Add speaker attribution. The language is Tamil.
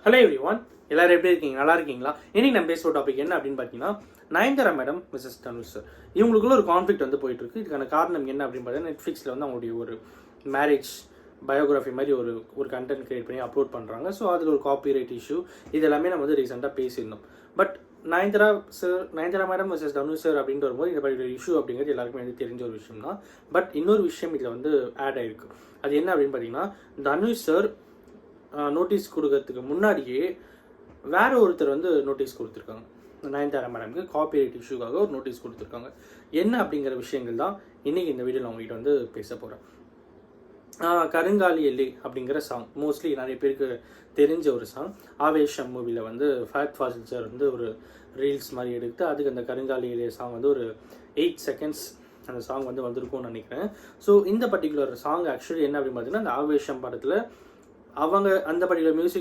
Speaker 1: ஹலோ எவ்ரிவான், எல்லாரும் எப்படி இருக்கீங்க? நல்லா இருக்கீங்களா? இன்னைக்கு நம்ம பேசுகிற டாபிக் என்ன அப்படின்னு பார்த்தீங்கன்னா, Nayanthara madam Mrs Dhanush sir இவங்களுக்குள்ள ஒரு கான்ஃப்ளிக்ட் வந்து போயிட்டு இருக்கு. இதுக்கான காரணம் என்ன அப்படின்னு பார்த்தீங்கன்னா, நெட்ஃப்ளிக்ஸில் வந்து அவங்களுடைய ஒரு மேரேஜ் பயோகிராஃபி மாதிரி ஒரு கண்டென்ட் கிரியேட் பண்ணி அப்லோட் பண்ணுறாங்க. ஸோ அதில் ஒரு காப்பிரைட் இஷ்யூ இது எல்லாமே நம்ம வந்து ரீசெண்டாக பேசியிருந்தோம். But Nayanthara madam Mrs Dhanush sir அப்படின்ட்டு வரும்போது இந்த பர்டிகுலர் இஷ்யூ அப்படிங்கிறது எல்லாருக்குமே வந்து தெரிஞ்ச ஒரு விஷயம் தான். பட் இன்னொரு விஷயம் இதில் வந்து ஆட் ஆயிருக்கு. அது என்ன அப்படின்னு பார்த்தீங்கன்னா, தனுஷ் சார் நோட்டீஸ் கொடுக்கறதுக்கு முன்னாடியே வேற ஒருத்தர் வந்து நோட்டீஸ் கொடுத்துருக்காங்க. நயன்தாரா மேடம்க்கு காப்பிரைட் இஷ்யூக்காக ஒரு நோட்டீஸ் கொடுத்துருக்காங்க. என்ன அப்படிங்கிற விஷயங்கள் தான் இன்னைக்கு இந்த வீடியோவில் உங்ககிட்ட வந்து பேச போகிறேன். கருங்காலி எல்லை அப்படிங்கிற சாங் மோஸ்ட்லி நிறைய பேருக்கு தெரிஞ்ச ஒரு சாங். ஆவேஷம் மூவியில் வந்து ஃபஹத் ஃபாசில் சார் வந்து ஒரு ரீல்ஸ் மாதிரி எடுத்து அதுக்கு அந்த கருங்காலி எல்லை சாங் வந்து ஒரு 8 செகண்ட்ஸ் அந்த சாங் வந்து வந்திருக்கும்னு நினைக்கிறேன். ஸோ இந்த பர்டிகுலர் சாங் ஆக்சுவலி என்ன அப்படின்னு பார்த்தீங்கன்னா, அந்த ஆவேஷம் படத்தில் அவங்க அந்த பர்டிகுலர் மியூசிக்